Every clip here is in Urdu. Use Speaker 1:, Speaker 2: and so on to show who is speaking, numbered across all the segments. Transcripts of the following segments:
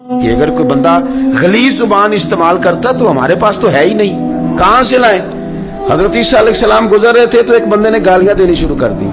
Speaker 1: کہ اگر کوئی بندہ غلیظ زبان استعمال کرتا تو ہمارے پاس تو ہے ہی نہیں، کہاں سے لائیں؟ حضرت عیسیٰ علیہ السلام گزر رہے تھے تو ایک بندے نے گالیاں دینی شروع کر دی،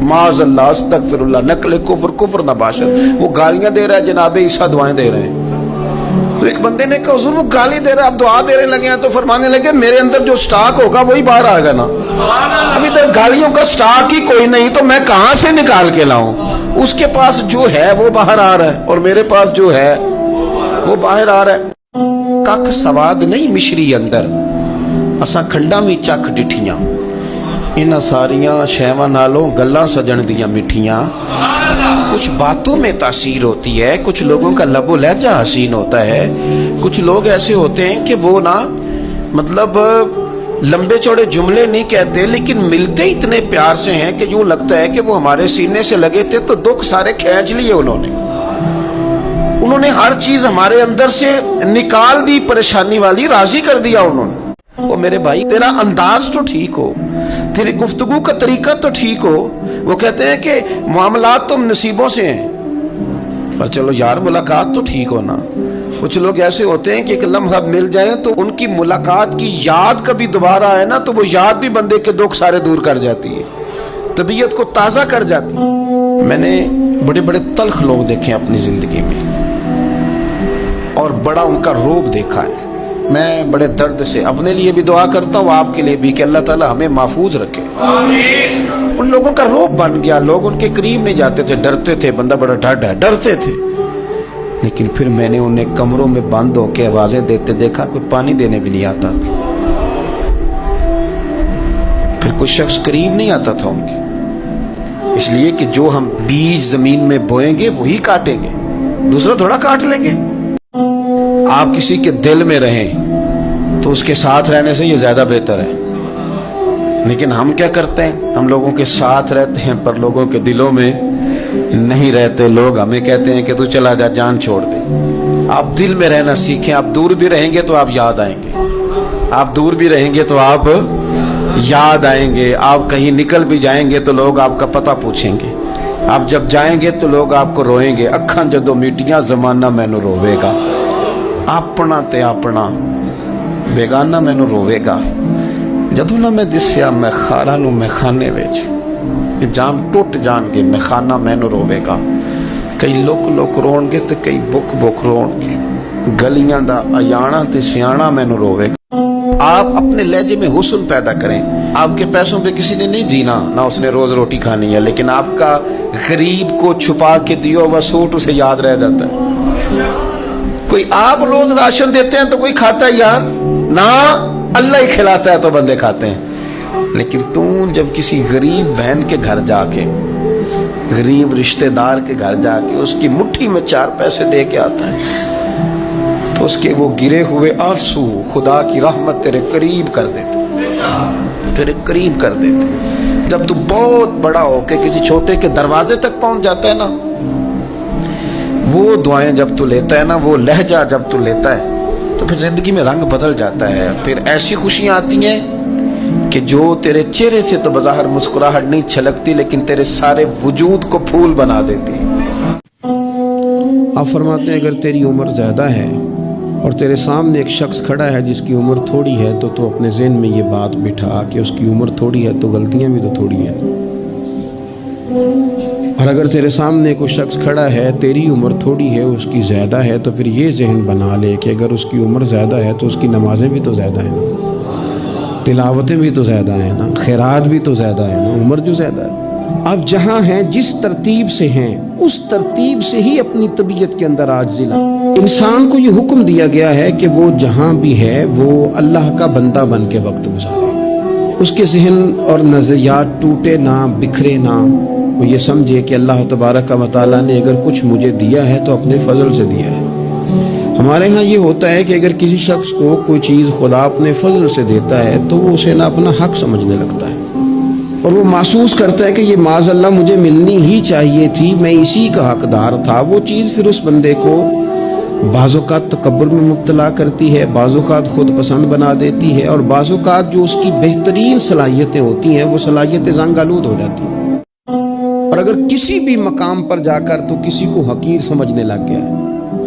Speaker 1: معاذ اللہ استغفر اللہ، نقل کفر نباشر، وہ گالیاں دے رہا ہے، جناب عیسیٰ دعائیں دے رہے ہیں۔ تو ایک بندے نے کہا حضور وہ گالی دے رہا ہے، آپ دعا دینے لگے ہیں، تو فرمانے لگے میرے اندر جو سٹاک ہوگا وہی باہر آئے گا نا، ابھی تک گالیوں کا سٹاک ہی کوئی نہیں تو میں کہاں سے نکال کے لاؤں؟ اس کے پاس جو ہے وہ باہر آ رہا ہے اور میرے پاس جو ہے وہ باہر آ رہا ہے۔ کک سواد نہیں مشری اندر، اساں کھنڈا میں چک ڈٹھیاں، انہاں ساریاں شیواں نالوں گلاں سجن دیاں مٹھیاں۔ کچھ باتوں میں تاثیر ہوتی ہے، کچھ لوگوں کا لب و لہجہ حسین ہوتا ہے، کچھ لوگ ایسے ہوتے ہیں کہ وہ نا مطلب لمبے چوڑے جملے نہیں کہتے لیکن ملتے اتنے پیار سے ہیں کہ یوں لگتا ہے کہ وہ ہمارے سینے سے لگے تھے تو دکھ سارے کھینچ لیے انہوں نے ہر چیز ہمارے اندر سے نکال دی، پریشانی والی راضی کر دیا انہوں نے۔ وہ میرے بھائی تیرا انداز تو ٹھیک ہو، تیری گفتگو کا طریقہ تو ٹھیک ہو، وہ کہتے ہیں کہ معاملات تو نصیبوں سے ہیں، پر چلو یار ملاقات تو ٹھیک ہونا۔ کچھ لوگ ایسے ہوتے ہیں کہ ایک لمحہ مل جائیں تو ان کی ملاقات کی یاد کبھی دوبارہ آئے نا تو وہ یاد بھی بندے کے دکھ سارے دور کر جاتی ہے، طبیعت کو تازہ کر جاتی ہے۔ میں نے بڑے بڑے تلخ لوگ دیکھے ہیں اپنی زندگی میں اور بڑا ان کا روب دیکھا ہے۔ میں بڑے درد سے اپنے لیے بھی دعا کرتا ہوں، آپ کے لیے بھی، کہ اللہ تعالی ہمیں محفوظ رکھے۔ ان لوگوں کا روب بن گیا، لوگ ان کے قریب نہیں جاتے تھے، ڈرتے تھے، بندہ بڑا ڈھڈ ہے، ڈرتے تھے۔ لیکن پھر میں نے انہیں کمروں میں بند ہو کے آوازیں دیتے دیکھا، کوئی پانی دینے بھی نہیں آتا تھا، پھر کوئی شخص قریب نہیں آتا تھا ان کے، اس لیے کہ جو ہم بیج زمین میں بوئیں گے وہی کاٹیں گے، دوسرا تھوڑا کاٹ لیں گے۔ آپ کسی کے دل میں رہیں تو اس کے ساتھ رہنے سے یہ زیادہ بہتر ہے، لیکن ہم کیا کرتے ہیں؟ ہم لوگوں کے ساتھ رہتے ہیں پر لوگوں کے دلوں میں نہیں رہتے۔ لوگ ہمیں کہتے ہیں کہ تو چلا جا، جان چھوڑ دے۔ آپ دل میں رہنا سیکھیں، آپ دور بھی رہیں گے تو آپ یاد آئیں گے، آپ دور بھی رہیں گے تو آپ یاد آئیں گے، آپ کہیں نکل بھی جائیں گے تو لوگ آپ کا پتہ پوچھیں گے، آپ جب جائیں گے تو لوگ آپ کو روئیں گے، اکھاں جدوں میٹیاں زمانہ مینوں روے گا، اپنا تے اپنا بیگانہ مینوں روے گا، جدوں نہ میں دسیا میں خارا نوں میں خانے وچ جام ٹوٹ جان گے، میں خانہ مینوں روے گا، کئی لک لک رون گے تے کئی بک بک رون گے، گلیاں دا ایانا تے سیانا مینوں روے گا۔ آپ اپنے لہجے میں حسن پیدا کریں۔ آپ کے پیسوں پہ کسی نے نہیں جینا، نہ اس نے روز روٹی کھانی ہے، لیکن آپ کا غریب کو چھپا کے دیا ہوا سوٹ اسے یاد رہ جاتا ہے۔ کوئی آپ روز راشن دیتے ہیں تو کوئی کھاتا ہے یار؟ نہ، اللہ ہی کھلاتا ہے تو بندے کھاتے ہیں۔ لیکن تم جب کسی غریب بہن کے گھر جا کے، غریب رشتہ دار کے گھر جا کے اس کی مٹھی میں 4 پیسے دے کے آتا ہے تو اس کے وہ گرے ہوئے آنسو خدا کی رحمت تیرے قریب کر دیتے، تیرے قریب کر دیتے۔ جب تو بہت بڑا ہو کے کسی چھوٹے کے دروازے تک پہنچ جاتا ہے نا، وہ دعائیں جب تو لیتا ہے نا، وہ لہجہ جب تو لیتا ہے تو پھر زندگی میں رنگ بدل جاتا ہے، پھر ایسی خوشیاں آتی ہیں کہ جو تیرے چہرے سے تو بظاہر مسکراہٹ نہیں چھلکتی لیکن تیرے سارے وجود کو پھول بنا دیتی ہے۔ آپ فرماتے ہیں اگر تیری عمر زیادہ ہے اور تیرے سامنے ایک شخص کھڑا ہے جس کی عمر تھوڑی ہے تو اپنے ذہن میں یہ بات بٹھا کہ اس کی عمر تھوڑی ہے تو غلطیاں بھی تو تھوڑی ہیں، اور اگر تیرے سامنے کوئی شخص کھڑا ہے تیری عمر تھوڑی ہے اس کی زیادہ ہے تو پھر یہ ذہن بنا لے کہ اگر اس کی عمر زیادہ ہے تو اس کی نمازیں بھی تو زیادہ ہیں نا، تلاوتیں بھی تو زیادہ ہیں نا، خیرات بھی تو زیادہ ہے نا، عمر جو زیادہ ہے۔ آپ جہاں ہیں جس ترتیب سے ہیں اس ترتیب سے ہی اپنی طبیعت کے اندر عاجزی لا۔ انسان کو یہ حکم دیا گیا ہے کہ وہ جہاں بھی ہے وہ اللہ کا بندہ بن کے وقت گزارے، اس کے ذہن اور نظریات ٹوٹے نہ، بکھرے نہ، وہ یہ سمجھے کہ اللہ تبارک و تعالیٰ نے اگر کچھ مجھے دیا ہے تو اپنے فضل سے دیا ہے۔ ہمارے ہاں یہ ہوتا ہے کہ اگر کسی شخص کو کوئی چیز خدا اپنے فضل سے دیتا ہے تو وہ اسے نہ اپنا حق سمجھنے لگتا ہے اور وہ محسوس کرتا ہے کہ یہ معاذ اللہ مجھے ملنی ہی چاہیے تھی، میں اسی کا حقدار تھا۔ وہ چیز پھر اس بندے کو بعض اوقات تکبر میں مبتلا کرتی ہے، بعض اوقات خود پسند بنا دیتی ہے، اور بعض اوقات جو اس کی بہترین صلاحیتیں ہوتی ہیں وہ صلاحیتیں زنگ آلود ہو جاتی ہیں، اور اگر کسی بھی مقام پر جا کر تو کسی کو حقیر سمجھنے لگ گیا